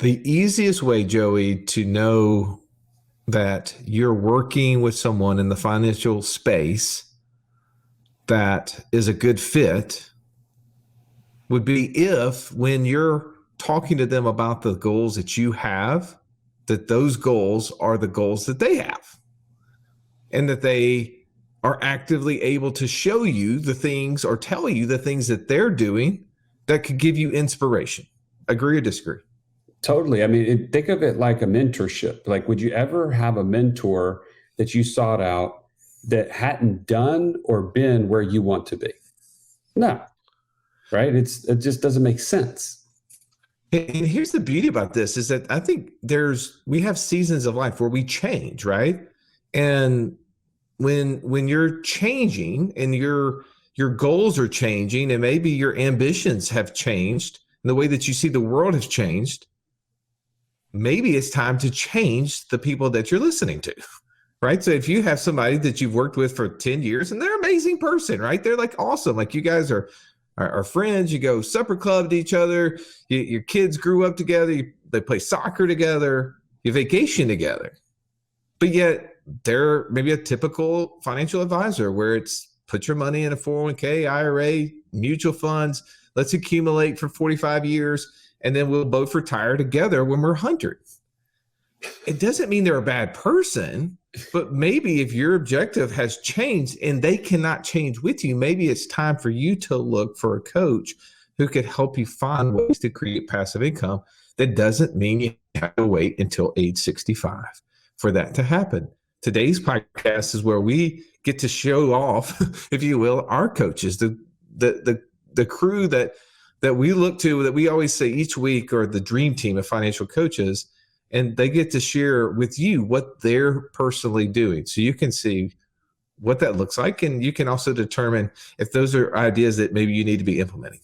The easiest way, Joey, to know that you're working with someone in the financial space that is a good fit would be if, when you're talking to them about the goals that you have, that those goals are the goals that they have, and that they are actively able to show you the things or tell you the things that they're doing that could give you inspiration. Agree or disagree? Totally. I mean, think of it like a mentorship. Like, would you ever have a mentor that you sought out that hadn't done or been where you want to be? No, right? It just doesn't make sense. And here's the beauty about this is that I think we have seasons of life where we change, right? And when you're changing and your goals are changing, and maybe your ambitions have changed, and the way that you see the world has changed, maybe it's time to change the people that you're listening to, right? So if you have somebody that you've worked with for 10 years and they're an amazing person, right? They're like awesome. Like you guys are friends, you go supper club to each other, your kids grew up together, they play soccer together, you vacation together. But yet they're maybe a typical financial advisor where it's put your money in a 401k, IRA, mutual funds, let's accumulate for 45 years, and then we'll both retire together when we're 100. It doesn't mean they're a bad person, but maybe if your objective has changed and they cannot change with you, maybe it's time for you to look for a coach who could help you find ways to create passive income. That doesn't mean you have to wait until age 65 for that to happen. Today's podcast is where we get to show off, if you will, our coaches, the crew that we look to, that we always say each week are the dream team of financial coaches, and they get to share with you what they're personally doing. So you can see what that looks like, and you can also determine if those are ideas that maybe you need to be implementing.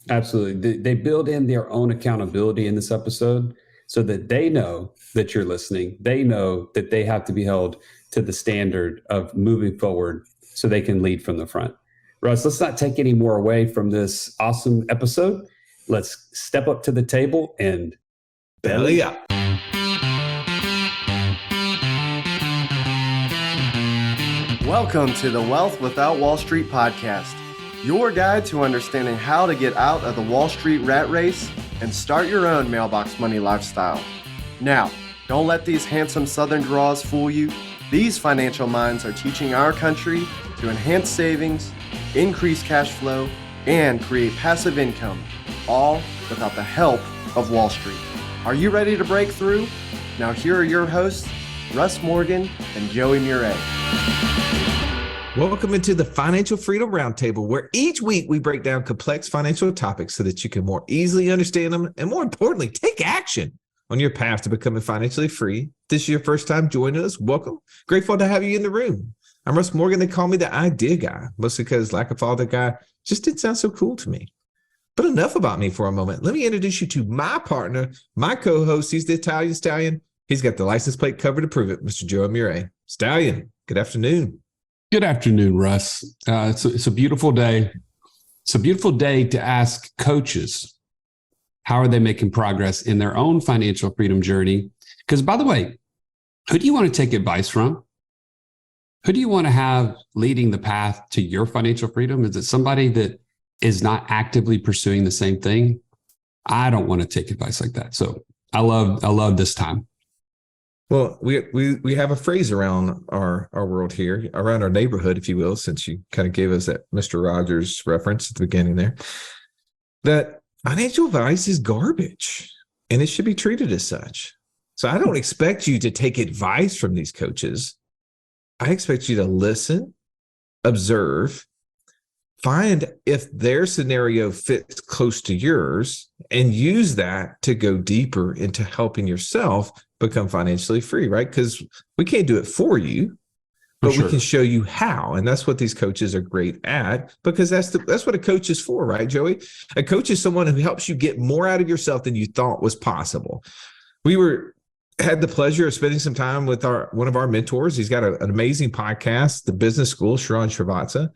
Absolutely. They build in their own accountability in this episode so that they know that you're listening. They know that they have to be held to the standard of moving forward so they can lead from the front. Russ, let's not take any more away from this awesome episode. Let's step up to the table and belly up. Welcome to the Wealth Without Wall Street podcast, your guide to understanding how to get out of the Wall Street rat race and start your own mailbox money lifestyle. Now, don't let these handsome Southern draws fool you. These financial minds are teaching our country to enhance savings, increase cash flow, and create passive income, all without the help of Wall Street. Are you ready to break through? Now here are your hosts, Russ Morgan and Joey Murray. Welcome into the Financial Freedom Roundtable, where each week we break down complex financial topics so that you can more easily understand them and, more importantly, take action on your path to becoming financially free. If this is your first time joining us, welcome. Grateful to have you in the room. I'm Russ Morgan. They call me the idea guy, mostly because lack of father guy just didn't sound so cool to me. But enough about me for a moment. Let me introduce you to my partner, my co-host. He's the Italian Stallion. He's got the license plate cover to prove it, Mr. Joey Murray. Stallion, good afternoon. Good afternoon, Russ. It's a beautiful day. It's a beautiful day to ask coaches, how are they making progress in their own financial freedom journey? Because, by the way, who do you want to take advice from? Who do you want to have leading the path to your financial freedom? Is it somebody that is not actively pursuing the same thing? I don't want to take advice like that. So I love this time. Well, we have a phrase around our world here, around our neighborhood, if you will, since you kind of gave us that Mr. Rogers reference at the beginning there, that financial advice is garbage and it should be treated as such. So I don't expect you to take advice from these coaches. I expect you to listen, observe, find if their scenario fits close to yours, and use that to go deeper into helping yourself become financially free, right? Because we can't do it for you, but we can show you how. And that's what these coaches are great at, because that's what a coach is for, right, Joey? A coach is someone who helps you get more out of yourself than you thought was possible. We had the pleasure of spending some time with one of our mentors. He's got an amazing podcast, The Business School, Sharon Srivatsa.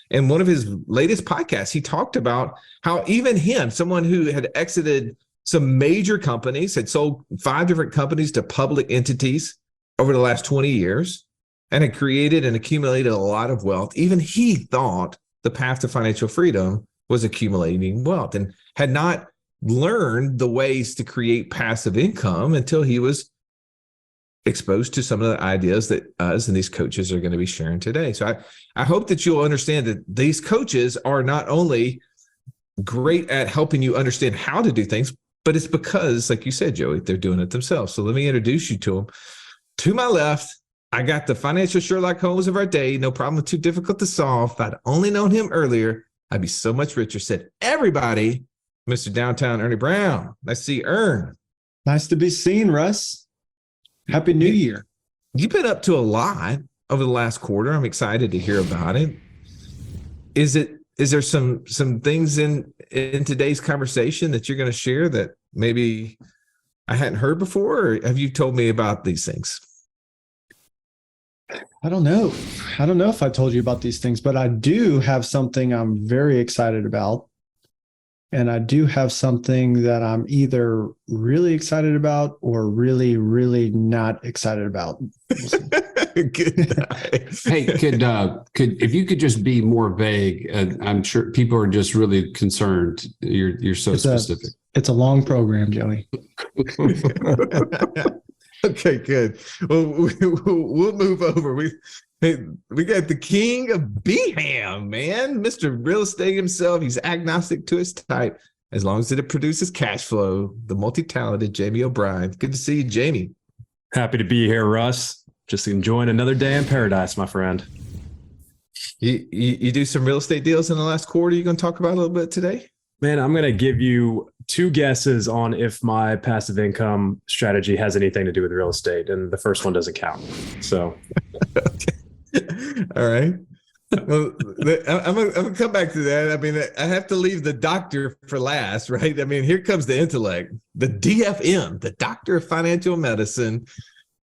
And one of his latest podcasts, he talked about how even him, someone who had exited some major companies, had sold 5 different companies to public entities over the last 20 years, and had created and accumulated a lot of wealth. Even he thought the path to financial freedom was accumulating wealth, and had not learned the ways to create passive income until he was exposed to some of the ideas that us and these coaches are going to be sharing today. So I hope that you'll understand that these coaches are not only great at helping you understand how to do things, but it's because, like you said, Joey, they're doing it themselves. So let me introduce you to them. To my left, I got the financial Sherlock Holmes of our day. No problem too difficult to solve. If I'd only known him earlier, I'd be so much richer. Said everybody, Mr. Downtown Ernie Brown. Nice to see you, Ern. Nice to be seen, Russ. Happy New Year. You've been up to a lot over the last quarter. I'm excited to hear about it. Is there some things in today's conversation that you're going to share that maybe I hadn't heard before, or have you told me about these things? I don't know. I don't know if I told you about these things, but I do have something I'm very excited about. And I do have something that I'm either really excited about or really, really not excited about. Good. Hey, could if you could just be more vague? I'm sure people are just really concerned. You're so specific. It's a long program, Joey. Okay, good. Well, we'll move over. We got the king of Beham, man, Mr. Real Estate himself. He's agnostic to his type as long as it produces cash flow. The multi-talented Jamie O'Brien. Good to see you, Jamie. Happy to be here, Russ. Just enjoying another day in paradise, my friend. You do some real estate deals in the last quarter. You going to talk about a little bit today? Man, I'm going to give you 2 guesses on if my passive income strategy has anything to do with real estate, and the first one doesn't count. So, all right. Well, I'm gonna come back to that. I mean, I have to leave the doctor for last, right? I mean, here comes the intellect, the DFM, the Doctor of Financial Medicine.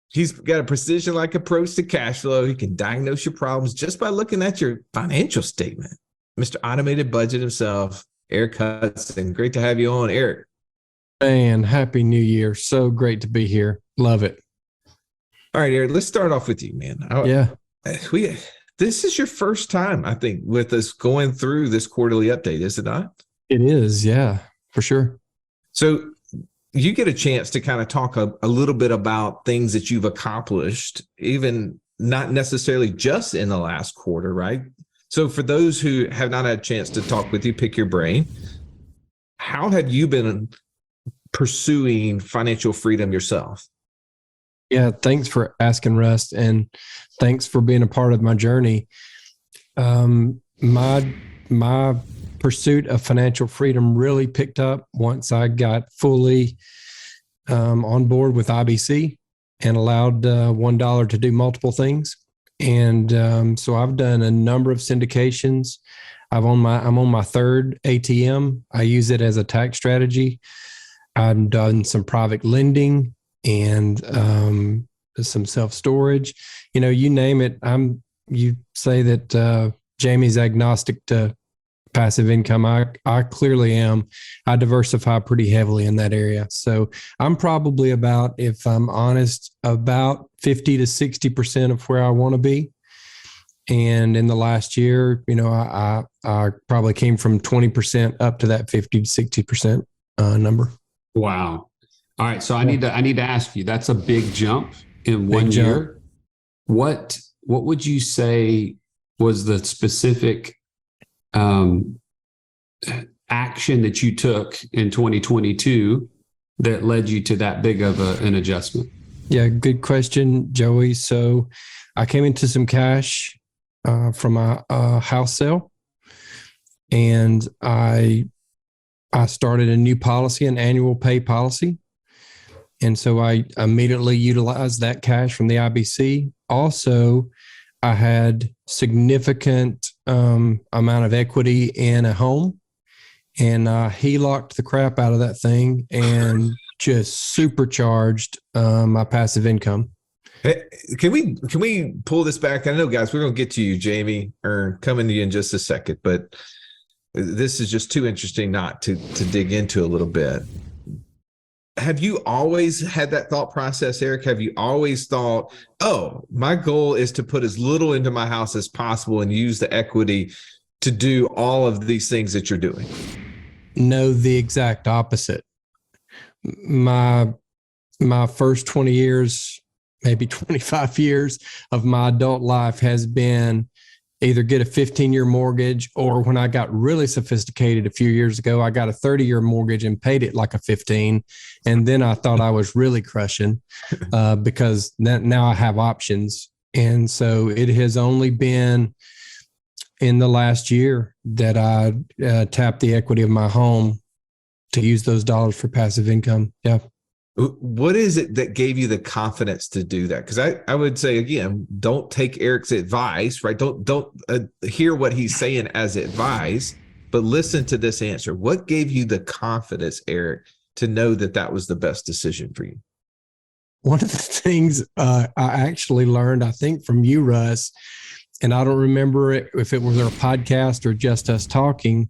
He's got a precision-like approach to cash flow. He can diagnose your problems just by looking at your financial statement. Mr. Automated Budget himself, Eric Hudson. Great to have you on, Eric. Man, happy New Year. So great to be here. Love it. All right, Eric, let's start off with you, man. This is your first time, I think, with us going through this quarterly update, is it not? It is, yeah, for sure. So you get a chance to kind of talk a little bit about things that you've accomplished, even not necessarily just in the last quarter, right? So for those who have not had a chance to talk with you, pick your brain. How have you been pursuing financial freedom yourself? Yeah, thanks for asking, Russ, and thanks for being a part of my journey. My pursuit of financial freedom really picked up once I got fully on board with IBC and allowed $1 to do multiple things. And so I've done a number of syndications. I'm on my 3rd ATM. I use it as a tax strategy. I've done some private lending and some self-storage. You know, you name it. You say that Jamie's agnostic to passive income. I clearly am. I diversify pretty heavily in that area. So I'm probably about, if I'm honest, about 50 to 60% of where I want to be. And in the last year, you know, I probably came from 20% up to that 50 to 60% number. Wow. All right. So I need to ask you, that's a big jump in 1 year. What would you say was the specific action that you took in 2022 that led you to that big of an adjustment? Yeah, good question, Joey. So I came into some cash from a house sale, and I started a new policy, an annual pay policy. And so I immediately utilized that cash from the IBC. Also, I had significant amount of equity in a home, and he locked the crap out of that thing and just supercharged my passive income. Hey, can we pull this back? I know, guys, we're going to get to you, Jamie, or coming to you in just a second, but this is just too interesting not to dig into a little bit. have you always had that thought process, Eric? Have you always thought, oh, my goal is to put as little into my house as possible and use the equity to do all of these things that you're doing? No, the exact opposite. My first 20 years, maybe 25 years of my adult life has been either get a 15-year mortgage, or when I got really sophisticated a few years ago, I got a 30-year mortgage and paid it like a 15. And then I thought I was really crushing because now I have options. And so it has only been in the last year that I tapped the equity of my home to use those dollars for passive income. Yeah. What is it that gave you the confidence to do that? Because I would say, again, don't take Eric's advice, right? Don't hear what he's saying as advice, but listen to this answer. What gave you the confidence, Eric, to know that that was the best decision for you? One of the things I actually learned, I think, from you, Russ, and I don't remember if it was our podcast or just us talking,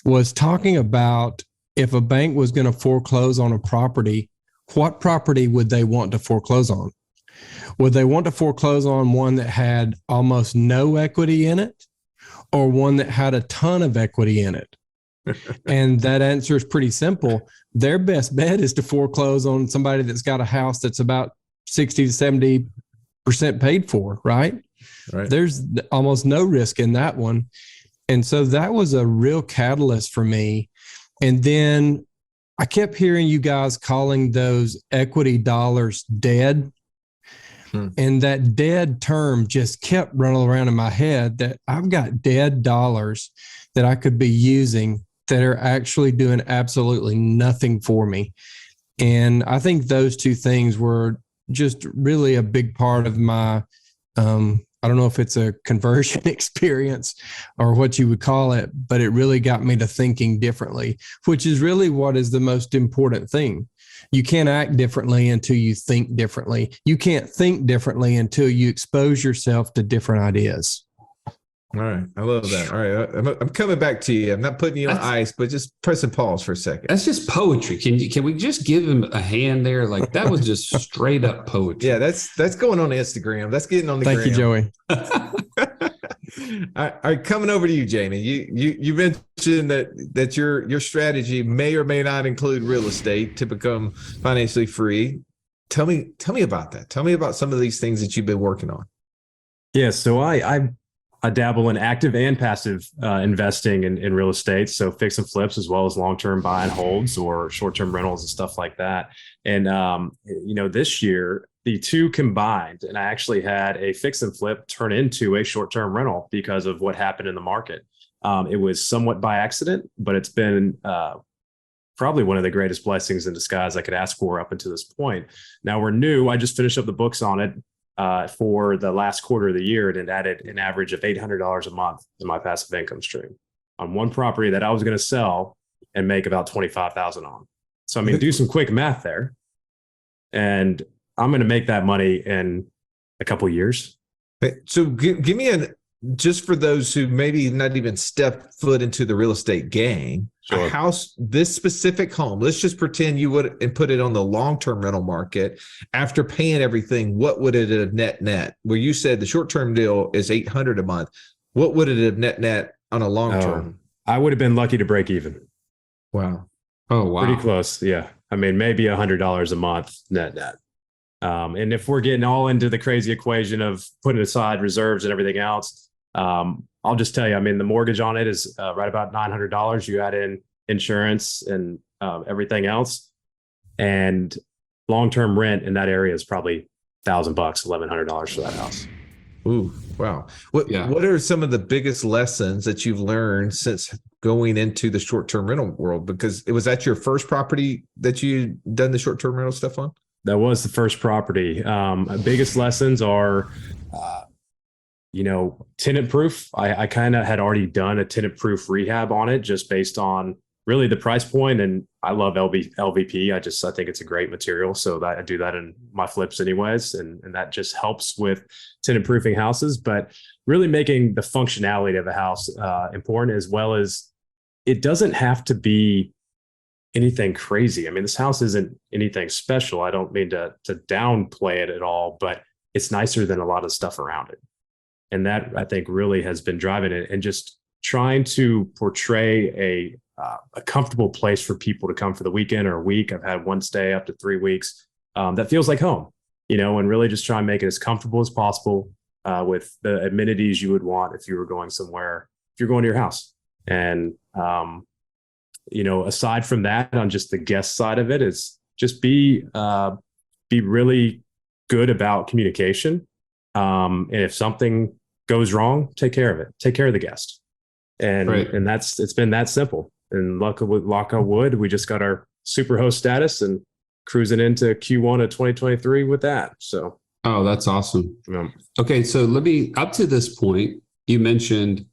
was talking about if a bank was going to foreclose on a property, what property would they want to foreclose on? Would they want to foreclose on one that had almost no equity in it, or one that had a ton of equity in it? And that answer is pretty simple. Their best bet is to foreclose on somebody that's got a house that's about 60 to 70% paid for, right? Right. There's almost no risk in that one. And so that was a real catalyst for me. And then I kept hearing you guys calling those equity dollars dead. And that dead term just kept running around in my head, that I've got dead dollars that I could be using that are actually doing absolutely nothing for me. And I think those two things were just really a big part of my, I don't know if it's a conversion experience or what you would call it, but it really got me to thinking differently, which is really what is the most important thing. You can't act differently until you think differently. You can't think differently until you expose yourself to different ideas. All right. I love that. All right. I'm coming back to you. I'm not putting you on ice, but just pressing pause for a second. That's just poetry. Can we just give him a hand there? Like, that was just straight up poetry. Yeah, that's going on Instagram. That's getting on the Thank gram. you, Joey. All right, coming over to you, Jamie. You mentioned that your strategy may or may not include real estate to become financially free. Tell me about that. Tell me about some of these things that you've been working on. Yeah, so I dabble in active and passive investing in real estate, so fix and flips as well as long-term buy and holds or short-term rentals and stuff like that. And this year the two combined, and I actually had a fix and flip turn into a short-term rental because of what happened in the market. It was somewhat by accident, but it's been probably one of the greatest blessings in disguise I could ask for up until this point. Now we're new. I just finished up the books on it for the last quarter of the year, and it added an average of $800 a month to my passive income stream on one property that I was going to sell and make about $25,000 on. So, I mean, do some quick math there, and I'm going to make that money in a couple of years. So give me just for those who maybe not even stepped foot into the real estate game, Sure. a house, this specific home, let's just pretend you would and put it on the long-term rental market. After paying everything, what would it have net? Where you said the short-term deal is $800 a month. What would it have net on a long-term? I would have been lucky to break even. Wow. Oh, wow. Pretty close. Yeah. I mean, maybe $100 a month net. And if we're getting all into the crazy equation of putting aside reserves and everything else, I'll just tell you, I mean, the mortgage on it is right about $900. You add in insurance and everything else, and long-term rent in that area is probably $1,000, $1,100 for that house. Ooh, wow. What are some of the biggest lessons that you've learned since going into the short-term rental world? Because it was that your first property that you done the short-term rental stuff on? That was the first property. Biggest lessons are, tenant proof. I kind of had already done a tenant proof rehab on it just based on really the price point. And I love LVP. I think it's a great material. So that I do that in my flips anyways. And that just helps with tenant proofing houses, but really making the functionality of a house important, as well as it doesn't have to be anything crazy. I mean, this house isn't anything special. I don't mean to downplay it at all, but it's nicer than a lot of stuff around it. And that, I think, really has been driving it, and just trying to portray a comfortable place for people to come for the weekend or a week. I've had one stay up to 3 weeks that feels like home, and really just try and make it as comfortable as possible with the amenities you would want if you were going somewhere, if you're going to your house. And, aside from that, on just the guest side of it, is just be really good about communication. And if something goes wrong, take care of it. Take care of the guest. And Right. and it's been that simple. And luck on wood, we just got our super host status and cruising into Q1 of 2023 with that. So, Oh, that's awesome. yeah. Okay, so up to this point, you mentioned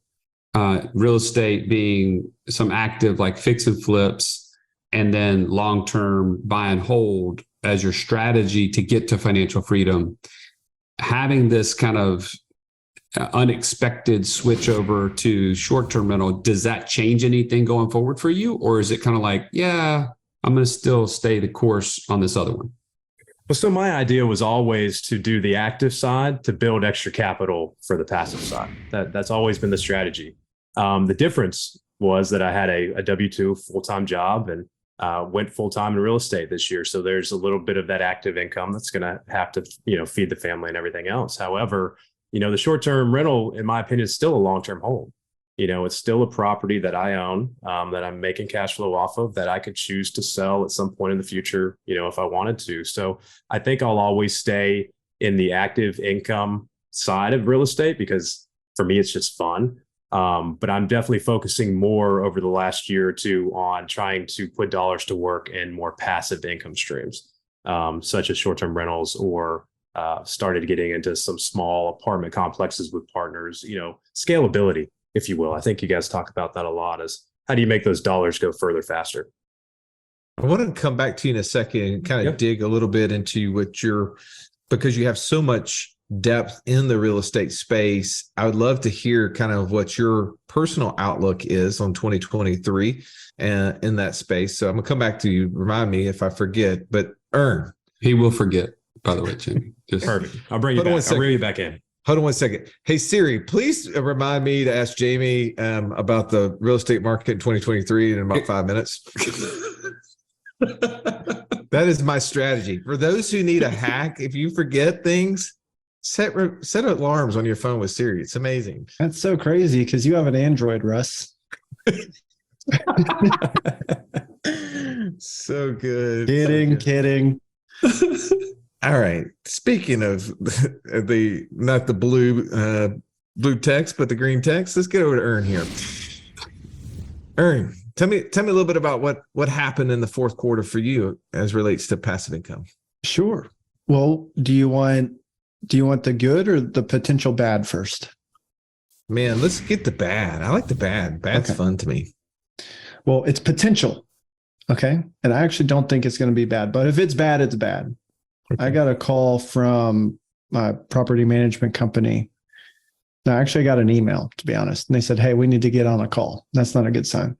real estate being some active like fix and flips, and then long-term buy and hold as your strategy to get to financial freedom. Having this kind of unexpected switch over to short-term rental, does that change anything going forward for you? Or is it kind of like, yeah, I'm going to still stay the course on this other one? Well, so my idea was always to do the active side to build extra capital for the passive side. That's always been the strategy. The difference was that I had a W-2 full-time job and went full-time in real estate this year. So there's a little bit of that active income that's going to have to, feed the family and everything else. However, the short-term rental, in my opinion, is still a long-term hold. It's still a property that I own, that I'm making cash flow off of, that I could choose to sell at some point in the future, if I wanted to. So I think I'll always stay in the active income side of real estate, because for me, it's just fun. But I'm definitely focusing more over the last year or two on trying to put dollars to work in more passive income streams, such as short-term rentals, or started getting into some small apartment complexes with partners, scalability, if you will. I think you guys talk about that a lot, is how do you make those dollars go further faster? I want to come back to you in a second and kind of dig a little bit into because you have so much depth in the real estate space. I would love to hear kind of what your personal outlook is on 2023 and in that space. So I'm gonna come back to you. Remind me if I forget, but Ern. He will forget, by the way, Jimmy. Just Perfect. I'll bring you back. I'll bring you back in. Hold on one second. Hey, Siri, please remind me to ask Jamie about the real estate market in 2023 in about 5 minutes. That is my strategy. For those who need a hack, if you forget things, set alarms on your phone with Siri. It's amazing. That's so crazy because you have an Android, Russ. So good. Kidding. All right. Speaking of not the blue text, but the green text, let's get over to Ern here. Ern, tell me a little bit about what happened in the fourth quarter for you as relates to passive income. Sure. Well, do you want the good or the potential bad first? Man, let's get the bad. I like the bad. Bad's fun to me. Well, it's potential. Okay. And I actually don't think it's going to be bad, but if it's bad, it's bad. Okay. I got a call from my property management company. No, actually, I got an email, to be honest. And they said, hey, we need to get on a call. That's not a good sign.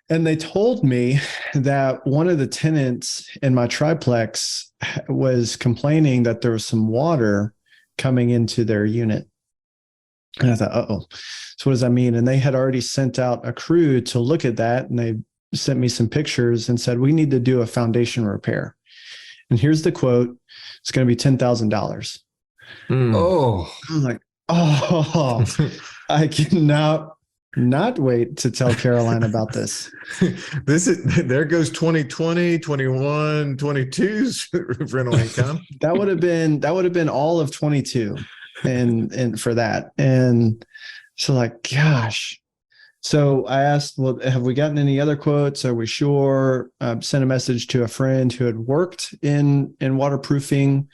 And they told me that one of the tenants in my triplex was complaining that there was some water coming into their unit. And I thought, uh-oh. So what does that mean? And they had already sent out a crew to look at that. And they sent me some pictures and said, we need to do a foundation repair. And here's the quote. It's going to be $10,000. Oh, I'm like, oh, I cannot not wait to tell Caroline about this. There goes 2020, 21, 22's rental income. That would have been all of 22 and for that. And so like, gosh. So I asked, well, have we gotten any other quotes? Are we sure? Sent a message to a friend who had worked in waterproofing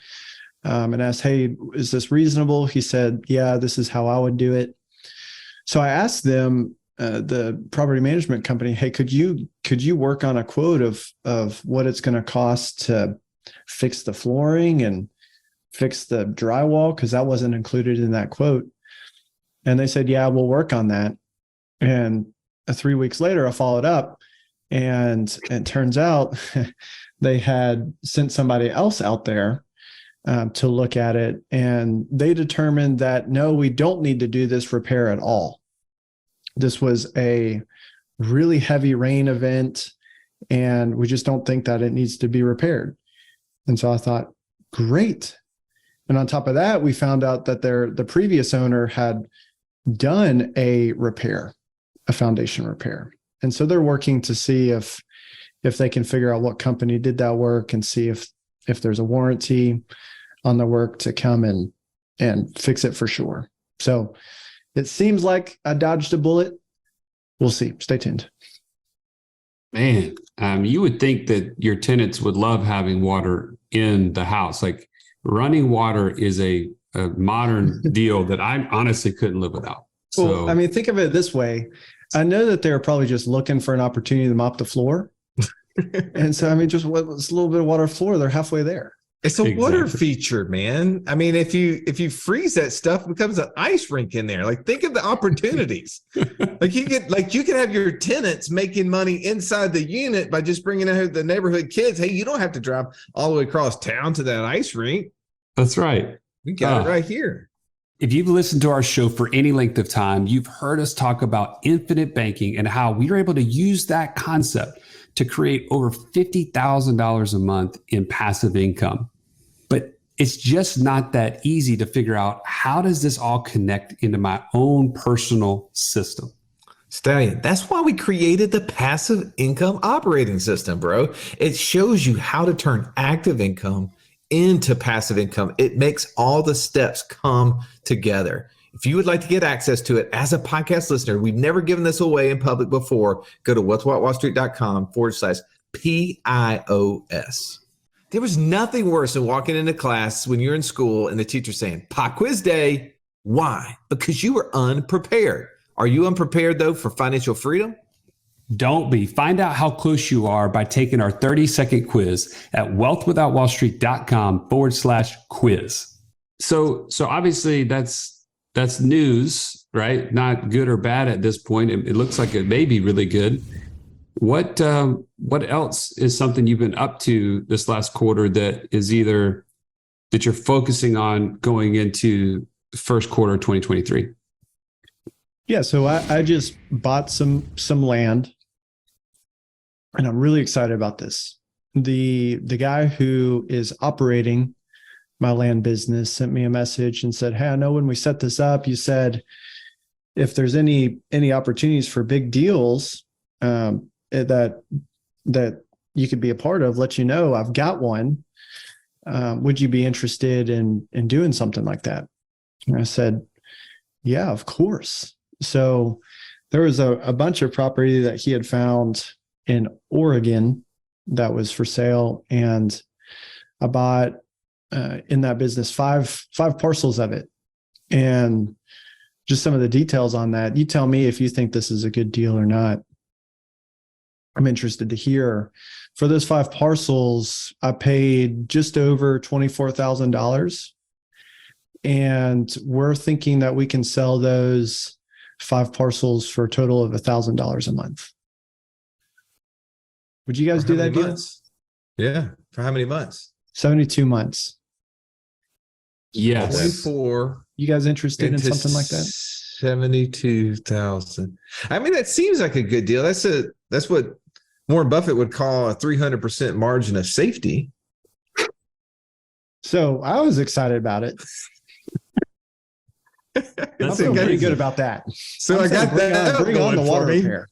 and asked, hey, is this reasonable? He said, yeah, this is how I would do it. So I asked them, the property management company, hey, could you work on a quote of what it's going to cost to fix the flooring and fix the drywall? Because that wasn't included in that quote. And they said, yeah, we'll work on that. And 3 weeks later, I followed up And it turns out they had sent somebody else out there to look at it. And they determined that, no, we don't need to do this repair at all. This was a really heavy rain event, and we just don't think that it needs to be repaired. And so I thought, great. And on top of that, we found out that the previous owner had done a repair, a foundation repair. And so they're working to see if they can figure out what company did that work and see if there's a warranty on the work to come and fix it for sure. So it seems like I dodged a bullet. We'll see. Stay tuned. Man, you would think that your tenants would love having water in the house. Like running water is a modern deal that I honestly couldn't live without. So, Well, I mean, think of it this way. I know that they're probably just looking for an opportunity to mop the floor. And so, I mean, just what's a little bit of water floor, they're halfway there. It's a water Exactly. feature, man. I mean, if you freeze that stuff, it becomes an ice rink in there. Like, think of the opportunities. you can have your tenants making money inside the unit by just bringing in the neighborhood kids. Hey, you don't have to drive all the way across town to that ice rink. that's right. We got it right here. If you've listened to our show for any length of time, you've heard us talk about infinite banking and how we were able to use that concept to create over $50,000 a month in passive income. But it's just not that easy to figure out, how does this all connect into my own personal system? Stallion, that's why we created the passive income operating system, bro. It shows you how to turn active income into passive income. It makes all the steps come together. If you would like to get access to it as a podcast listener, we've never given this away in public before. Go to what'swhatwallstreet.com/PIOS. There was nothing worse than walking into class when you're in school and the teacher saying, pop quiz day. Why? Because you were unprepared. Are you unprepared, though, for financial freedom? Don't be. Find out how close you are by taking our 30-second quiz at wealthwithoutwallstreet.com/quiz. So obviously that's news, right? Not good or bad at this point. It looks like it may be really good. What else is something you've been up to this last quarter that is either that you're focusing on going into the first quarter of 2023? Yeah, so I just bought some land, and I'm really excited about this. The guy who is operating my land business sent me a message and said, "Hey, I know when we set this up, you said if there's any opportunities for big deals that you could be a part of, let you know. I've got one. Would you be interested in doing something like that?" And I said, "Yeah, of course." So there was a bunch of property that he had found in Oregon that was for sale, and I bought in that business five parcels of it. And just some of the details on that, you tell me if you think this is a good deal or not. I'm interested to hear. For those 5 parcels, I paid just over $24,000. And we're thinking that we can sell those 5 parcels for a total of $1,000 a month. Would you guys do that deal? Yeah. For how many months? 72 months. Yes. 24. You guys interested in into something like that? 72,000. I mean, that seems like a good deal. That's what Warren Buffett would call a 300% margin of safety. So I was excited about it. I That's feel pretty amazing. good about that. So I'm I saying got that. bring on the water repair.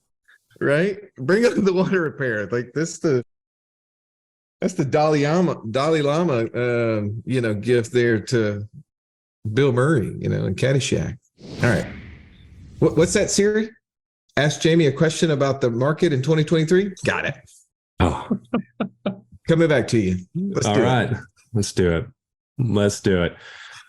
Right? Bring on the water repair. Like that's the Dalai Lama gift there to Bill Murray, in Caddyshack. All right. What's that, Siri? Ask Jamie a question about the market in 2023. Got it. Oh, Coming back to you. Let's All do right. it. Let's do it. Let's do it.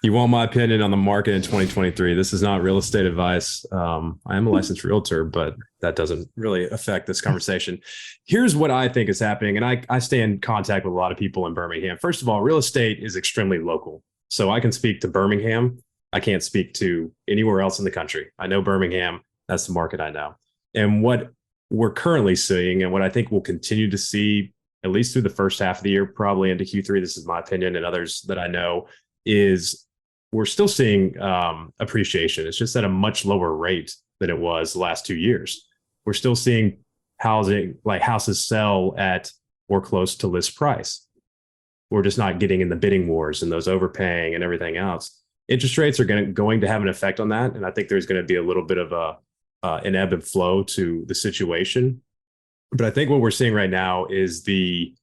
You want my opinion on the market in 2023. This is not real estate advice. I am a licensed realtor, but that doesn't really affect this conversation. Here's what I think is happening. And I stay in contact with a lot of people in Birmingham. First of all, real estate is extremely local. So I can speak to Birmingham. I can't speak to anywhere else in the country. I know Birmingham. That's the market I know. And what we're currently seeing, and what I think we'll continue to see at least through the first half of the year, probably into Q3, this is my opinion and others that I know, is we're still seeing appreciation. It's just at a much lower rate than it was the last 2 years. We're still seeing houses sell at or close to list price. We're just not getting in the bidding wars and those overpaying and everything else. Interest rates are going to have an effect on that. And I think there's going to be a little bit of an ebb and flow to the situation. But I think what we're seeing right now is the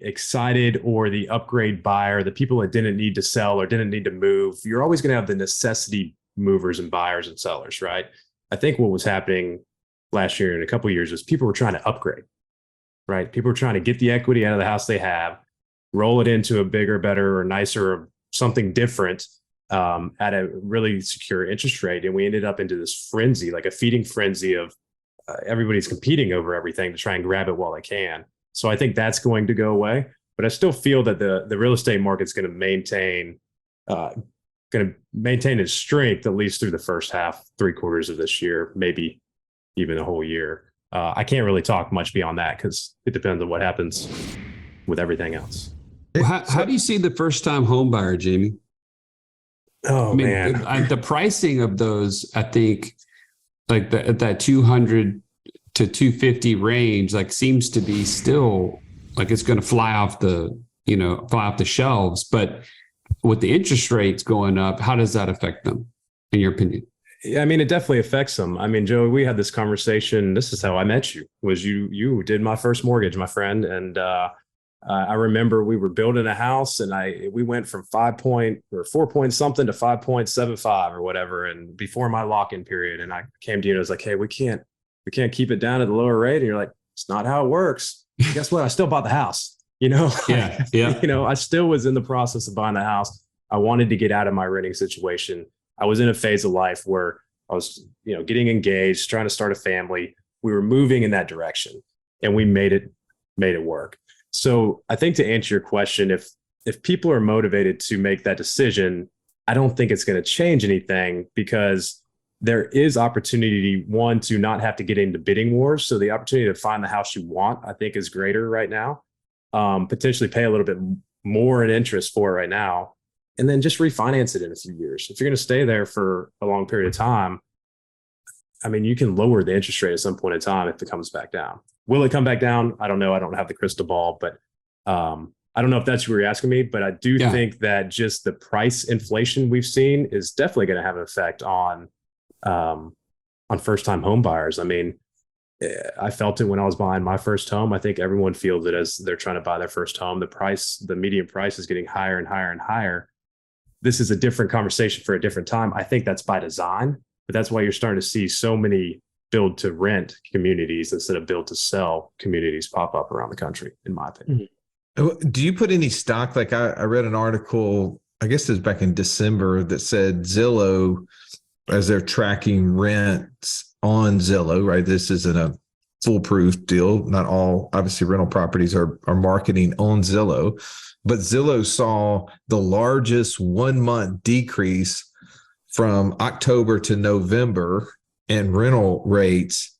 excited or the upgrade buyer, the people that didn't need to sell or didn't need to move. You're always going to have the necessity movers and buyers and sellers, right? I think what was happening last year and a couple of years was people were trying to upgrade, right? People were trying to get the equity out of the house they have, roll it into a bigger, better, or nicer, or something different at a really secure interest rate. And we ended up into this frenzy, like a feeding frenzy of everybody's competing over everything to try and grab it while they can. So I think that's going to go away. But I still feel that the real estate market's going to maintain its strength at least through the first half, 3/4 of this year, maybe even a whole year. I can't really talk much beyond that because it depends on what happens with everything else. How do you see the first time home buyer, Jamie? Oh, man. The pricing of those, I think, like that 200 to 250 range, like seems to be still like it's going to fly off the shelves. But with the interest rates going up, how does that affect them, in your opinion? I mean, it definitely affects them. I mean, Joey, we had this conversation. This is how I met you. Was you did my first mortgage, my friend, and I remember we were building a house, and we went from 4 point something to 5.75 or whatever, and before my lock-in period, and I came to you and I was like, hey, we can't keep it down at the lower rate, and you're like, it's not how it works. Guess what? I still bought the house. Yeah. I still was in the process of buying the house. I wanted to get out of my renting situation. I was in a phase of life where I was, getting engaged, trying to start a family. We were moving in that direction, and we made it work. So I think to answer your question, if people are motivated to make that decision, I don't think it's going to change anything because there is opportunity, one, to not have to get into bidding wars. So the opportunity to find the house you want, I think, is greater right now. Potentially pay a little bit more in interest for it right now, and then just refinance it in a few years. If you're going to stay there for a long period of time, I mean, you can lower the interest rate at some point in time if it comes back down. Will it come back down? I don't know. I don't have the crystal ball, but I don't know if that's what you're asking me, but I do think that just the price inflation we've seen is definitely going to have an effect on first-time home buyers. I mean, I felt it when I was buying my first home. I think everyone feels it as they're trying to buy their first home. The median price is getting higher and higher and higher. This is a different conversation for a different time. I think that's by design, but that's why you're starting to see so many build to rent communities instead of build to sell communities pop up around the country, in my opinion. Do you put any stock? Like I read an article, I guess it was back in December, that said Zillow, as they're tracking rents on Zillow, right? This isn't a foolproof deal. Not all, obviously, rental properties are marketing on Zillow, but Zillow saw the largest 1 month decrease from October to November in rental rates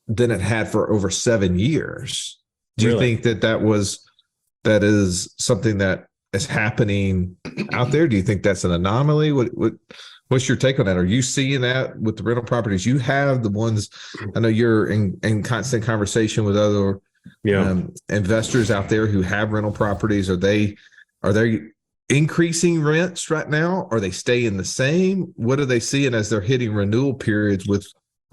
than it had for over 7 years. Do you think that is something that is happening out there? Do you think that's an anomaly? What's your take on that? Are you seeing that with the rental properties you have, the ones, I know you're in constant conversation with other investors out there who have rental properties. Are they increasing rents right now? Are they staying the same? What are they seeing as they're hitting renewal periods with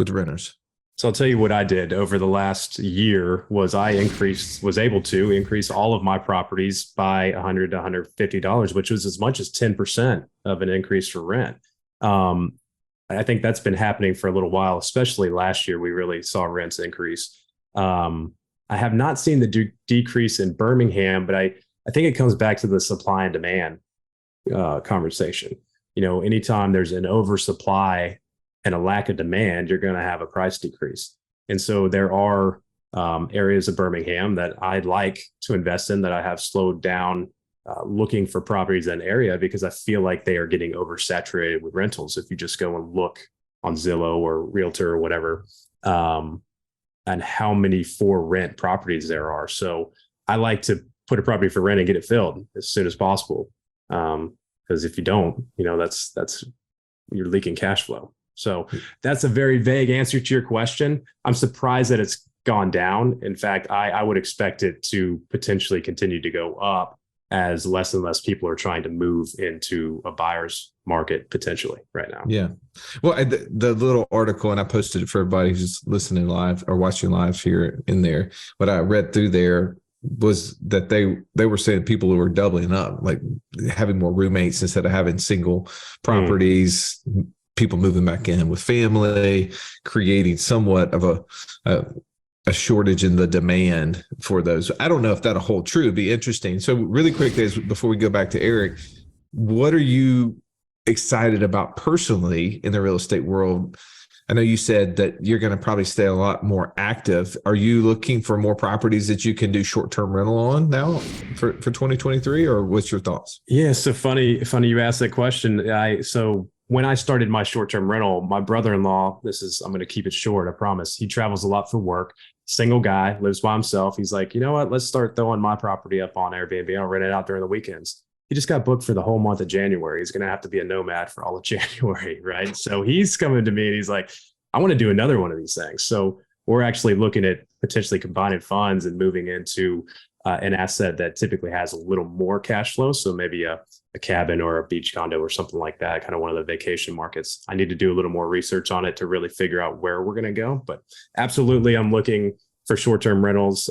renters? So I'll tell you what I did over the last year was was able to increase all of my properties by $100 to $150, which was as much as 10% of an increase for rent. I think that's been happening for a little while, especially last year. We really saw rents increase. I have not seen the decrease in Birmingham, but I think it comes back to the supply and demand conversation. Anytime there's an oversupply and a lack of demand, you're going to have a price decrease. And so there are areas of Birmingham that I'd like to invest in that I have slowed down looking for properties in that area because I feel like they are getting oversaturated with rentals. If you just go and look on Zillow or Realtor or whatever, and how many for rent properties there are. So I like to put a property for rent and get it filled as soon as possible. Because if you don't, that's you're leaking cash flow. So that's a very vague answer to your question. I'm surprised that it's gone down. In fact, I would expect it to potentially continue to go up as less and less people are trying to move into a buyer's market potentially right now. Yeah. Well, the little article, and I posted it for everybody who's listening live or watching live here in there. What I read through there was that they were saying people who were doubling up, like having more roommates instead of having single properties, people moving back in with family, creating somewhat of a shortage in the demand for those. I don't know if that'll hold true. It'd be interesting. So really quickly, before we go back to Eric, what are you excited about personally in the real estate world? I know you said that you're going to probably stay a lot more active. Are you looking for more properties that you can do short-term rental on now for 2023, or what's your thoughts? Yeah, so funny you asked that question. So when I started my short-term rental, my brother-in-law, I'm going to keep it short, I promise. He travels a lot for work, single guy, lives by himself. He's like, you know what, let's start throwing my property up on Airbnb. I'll rent it out during the weekends. He just got booked for the whole month of January. He's going to have to be a nomad for all of January, right? So he's coming to me and he's like, I want to do another one of these things. So we're actually looking at potentially combining funds and moving into an asset that typically has a little more cash flow. So maybe a cabin or a beach condo or something like that, kind of one of the vacation markets. I need to do a little more research on it to really figure out where we're going to go. But absolutely, I'm looking for short-term rentals.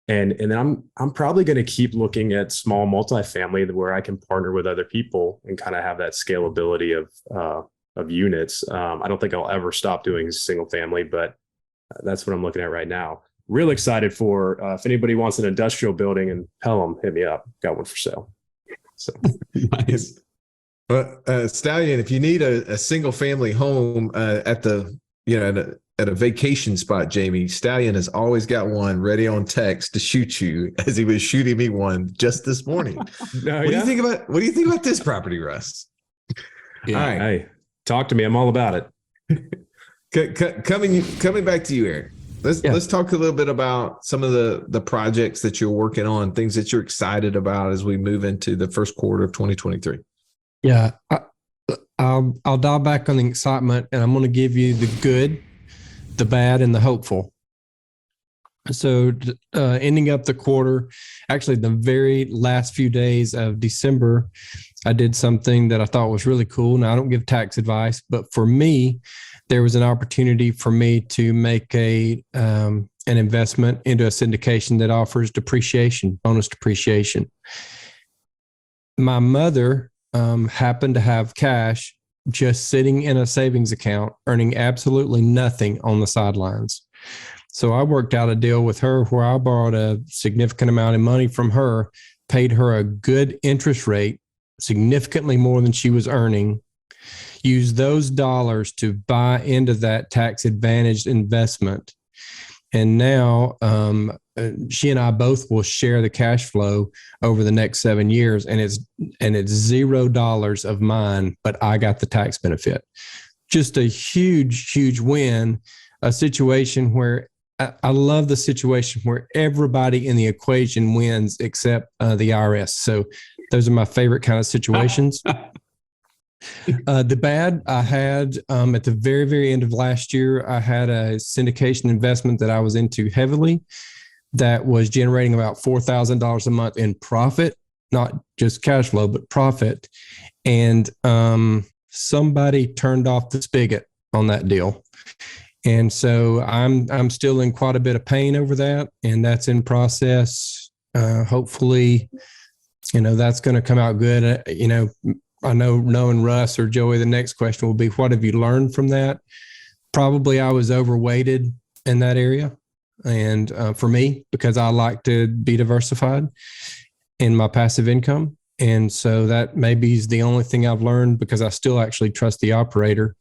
And then I'm probably going to keep looking at small multifamily where I can partner with other people and kind of have that scalability of units. I don't think I'll ever stop doing single family, but that's what I'm looking at right now. Real excited for if anybody wants an industrial building in Pelham, hit me up. Got one for sale. So nice. Well, Stallion, if you need a single family home at a vacation spot, Jamie, Stallion has always got one ready on text to shoot you, as he was shooting me one just this morning. What do you think about this property, Russ? Yeah. All right. Hey, talk to me. I'm all about it. Coming back to you, Eric. Let's talk a little bit about some of the projects that you're working on, things that you're excited about as we move into the first quarter of 2023. Yeah, I'll dial back on the excitement, and I'm going to give you the good, the bad, and the hopeful. So ending up the quarter, actually the very last few days of December, I did something that I thought was really cool. Now, I don't give tax advice, but for me, there was an opportunity for me to make an investment into a syndication that offers bonus depreciation. My mother happened to have cash just sitting in a savings account, earning absolutely nothing on the sidelines. So I worked out a deal with her where I borrowed a significant amount of money from her, paid her a good interest rate, significantly more than she was earning, used those dollars to buy into that tax advantaged investment. And now she and I both will share the cash flow over the next 7 years, and it's $0 of mine, but I got the tax benefit. Just a huge win. A situation where I love the situation where everybody in the equation wins except the IRS. So those are my favorite kind of situations. The bad, I had at the very, very end of last year, I had a syndication investment that I was into heavily that was generating about $4,000 a month in profit, not just cash flow, but profit. And somebody turned off the spigot on that deal. And so I'm still in quite a bit of pain over that, and that's in process. Hopefully, that's going to come out good. I know knowing Russ or Joey, the next question will be, what have you learned from that? Probably I was overweighted in that area. And for me, because I like to be diversified in my passive income. And so that maybe is the only thing I've learned, because I still actually trust the operator.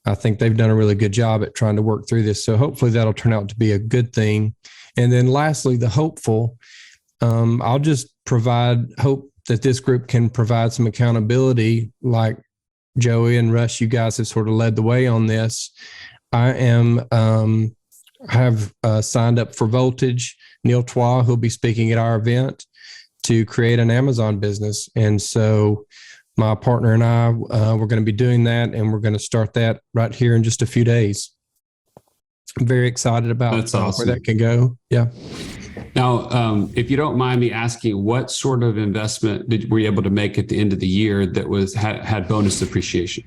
I think they've done a really good job at trying to work through this. So hopefully that'll turn out to be a good thing. And then lastly, the hopeful, I'll just provide hope that this group can provide some accountability, like Joey and Russ, you guys have sort of led the way on this. I am have signed up for Voltage. Neil Twa, who'll be speaking at our event, to create an Amazon business. And so my partner and I, we're going to be doing that, and we're going to start that right here in just a few days. I'm very excited about That's awesome. where that can go. Yeah. Now, if you don't mind me asking, what sort of investment were you able to make at the end of the year that had bonus depreciation?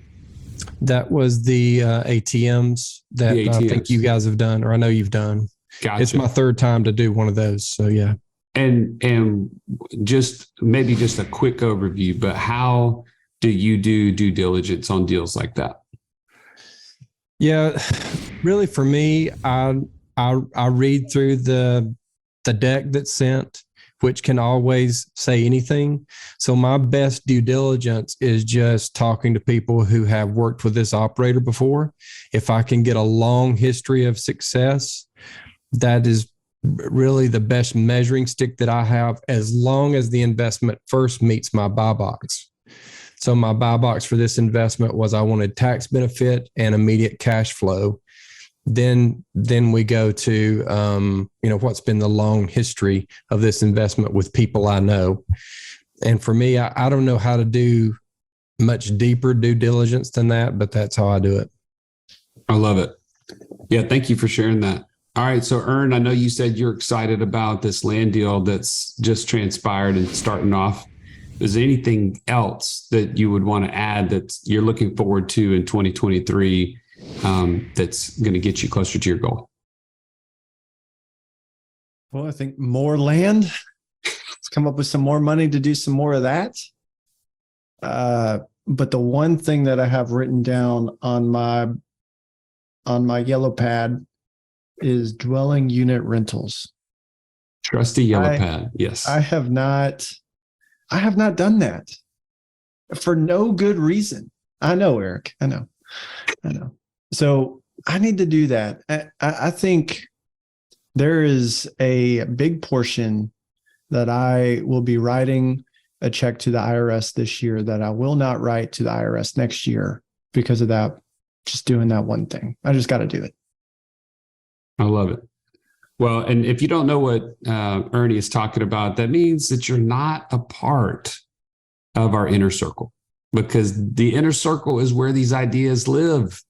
That was the ATMs that The I think ATMs. you guys have done, or I know you've done. Gotcha. It's my third time to do one of those. So yeah. And just maybe just a quick overview, but how do you do due diligence on deals like that? Yeah, really for me, I read through the deck that's sent, which can always say anything. So my best due diligence is just talking to people who have worked with this operator before. If I can get a long history of success, that is really the best measuring stick that I have, as long as the investment first meets my buy box. So my buy box for this investment was I wanted tax benefit and immediate cash flow. Then we go to, what's been the long history of this investment with people I know. And for me, I don't know how to do much deeper due diligence than that, but that's how I do it. I love it. Yeah. Thank you for sharing that. All right. So Ern, I know you said you're excited about this land deal that's just transpired and starting off. Is there anything else that you would want to add that you're looking forward to in 2023 that's going to get you closer to your goal? Well, I think more land. Let's come up with some more money to do some more of that. But the one thing that I have written down on my yellow pad is dwelling unit rentals. Trusty yellow pad. Yes. I have not done that for no good reason. I know, Eric. I know. So I need to do that. I think there is a big portion that I will be writing a check to the IRS this year that I will not write to the IRS next year because of that, just doing that one thing. I just got to do it. I love it. Well, and if you don't know what Ernie is talking about, that means that you're not a part of our inner circle, because the inner circle is where these ideas live,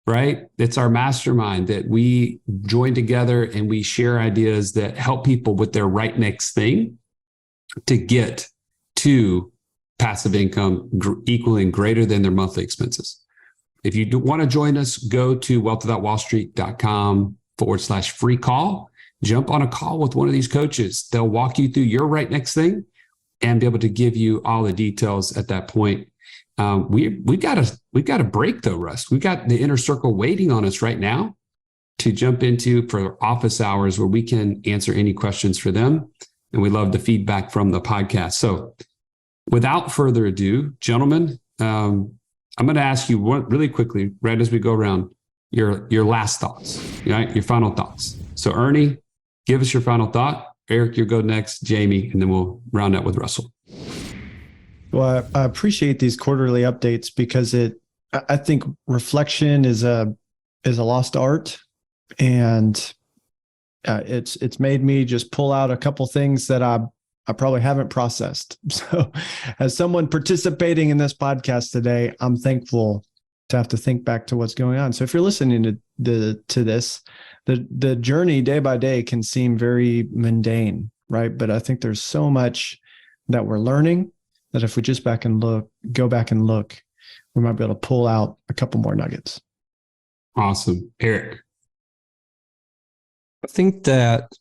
right? It's our mastermind that we join together and we share ideas that help people with their right next thing to get to passive income equaling greater than their monthly expenses. If you want to join us, go to wealthwithoutwallstreet.com/free call. Jump on a call with one of these coaches. They'll walk you through your right next thing and be able to give you all the details at that point. We've got a break though, Russ. We've got the inner circle waiting on us right now to jump into for office hours where we can answer any questions for them. And we love the feedback from the podcast. So without further ado, gentlemen, I'm going to ask you really quickly, right as we go around, your last thoughts, right? Your final thoughts. So Ernie, give us your final thought. Eric, you go next. Jamie, and then we'll round out with Russell. Well, I appreciate these quarterly updates because I think reflection is a lost art, and it's made me just pull out a couple things that I probably haven't processed. So as someone participating in this podcast today, I'm thankful to have to think back to what's going on. So if you're listening to this, the journey day by day can seem very mundane, right? But I think there's so much that we're learning that if we just go back and look, we might be able to pull out a couple more nuggets. Awesome. Eric. I think that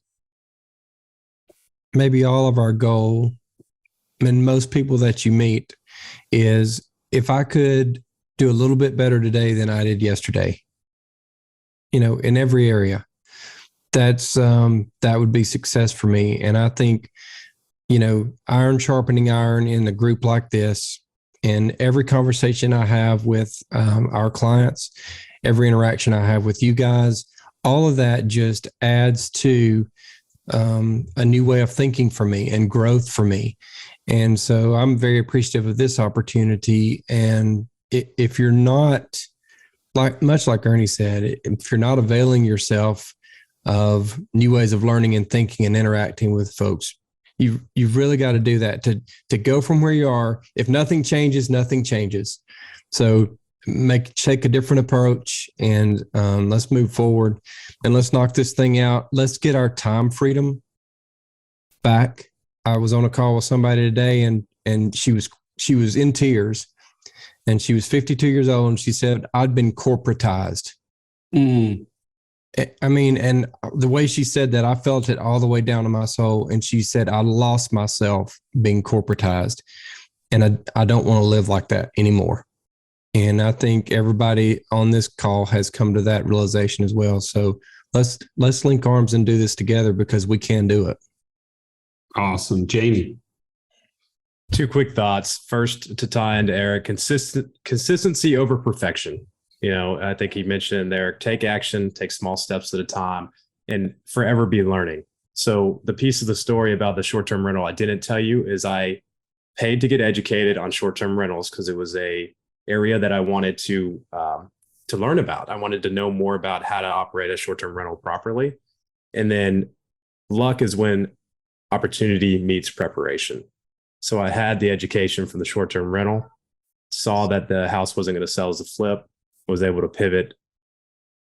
maybe all of our goal, and most people that you meet, is if I could do a little bit better today than I did yesterday, in every area, that would be success for me. And I think, iron sharpening iron in a group like this, and every conversation I have with our clients, every interaction I have with you guys, all of that just adds to a new way of thinking for me and growth for me. And so I'm very appreciative of this opportunity. And if you're not much like Ernie said, if you're not availing yourself of new ways of learning and thinking and interacting with folks, you've really got to do that to go from where you are. If nothing changes, nothing changes. So take a different approach, and let's move forward, and let's knock this thing out. Let's get our time freedom back. I was on a call with somebody today, and she was in tears, and she was 52 years old, and she said, I'd been corporatized. I mean, and the way she said that, I felt it all the way down to my soul. And she said, I lost myself being corporatized, and I don't want to live like that anymore. And I think everybody on this call has come to that realization as well. So let's link arms and do this together, because we can do it. Awesome. Jamie. Two quick thoughts. First, to tie into Eric, consistency over perfection. I think he mentioned in there, take action, take small steps at a time, and forever be learning. So the piece of the story about the short-term rental I didn't tell you is I paid to get educated on short-term rentals because it was a area that I wanted to learn about. I wanted to know more about how to operate a short-term rental properly. And then luck is when opportunity meets preparation. So I had the education from the short-term rental, saw that the house wasn't going to sell as a flip, was able to pivot,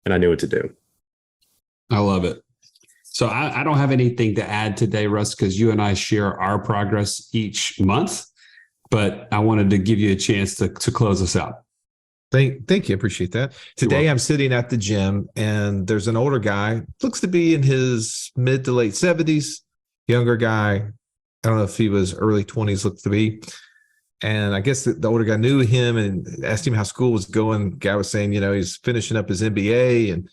and I knew what to do. I love it. So I don't have anything to add today, Russ, because you and I share our progress each month, but I wanted to give you a chance to close us out. Thank you. Appreciate that. Today I'm sitting at the gym, and there's an older guy, looks to be in his mid to late 70s, younger guy. I don't know if he was early 20s, looked to be. And I guess the older guy knew him and asked him how school was going. Guy was saying, he's finishing up his MBA, and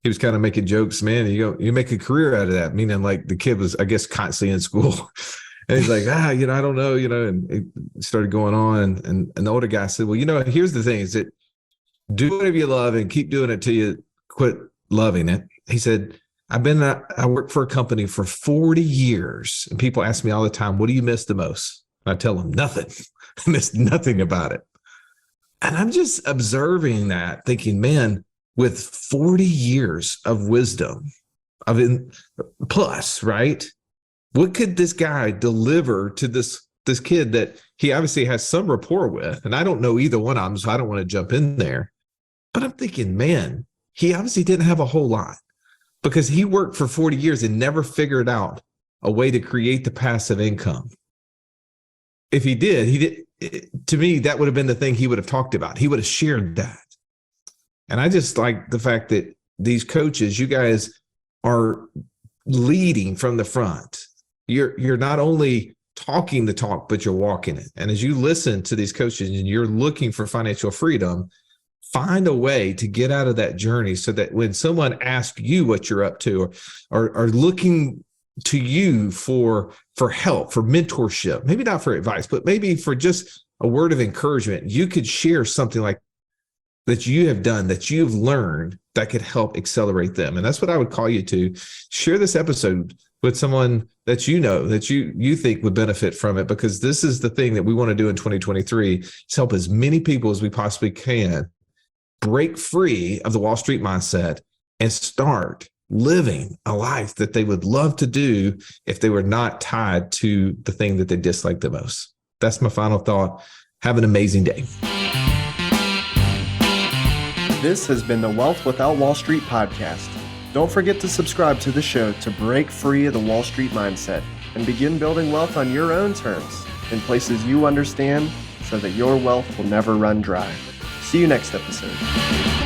he was kind of making jokes, man, you make a career out of that. Meaning like the kid was, I guess, constantly in school. And he's like, I don't know, and it started going on. And the older guy said, well, here's the thing is that do whatever you love and keep doing it till you quit loving it. He said, I worked for a company for 40 years, and people ask me all the time, what do you miss the most? And I tell them nothing. I missed nothing about it. And I'm just observing that, thinking, man, with 40 years of wisdom, plus, right? What could this guy deliver to this kid that he obviously has some rapport with? And I don't know either one of them, so I don't want to jump in there. But I'm thinking, man, he obviously didn't have a whole lot, because he worked for 40 years and never figured out a way to create the passive income. If he did, to me, that would have been the thing he would have talked about. He would have shared that. And I just like the fact that these coaches, you guys are leading from the front. You're not only talking the talk, but you're walking it. And as you listen to these coaches and you're looking for financial freedom, find a way to get out of that journey so that when someone asks you what you're up to, or looking to you for help, for mentorship, maybe not for advice, but maybe for just a word of encouragement, you could share something like that you have done, that you've learned, that could help accelerate them. And that's what I would call you to. Share this episode with someone that that you think would benefit from it, because this is the thing that we want to do in 2023, is help as many people as we possibly can break free of the Wall Street mindset and start living a life that they would love to do if they were not tied to the thing that they dislike the most. That's my final thought. Have an amazing day. This has been the Wealth Without Wall Street podcast. Don't forget to subscribe to the show to break free of the Wall Street mindset and begin building wealth on your own terms in places you understand, so that your wealth will never run dry. See you next episode.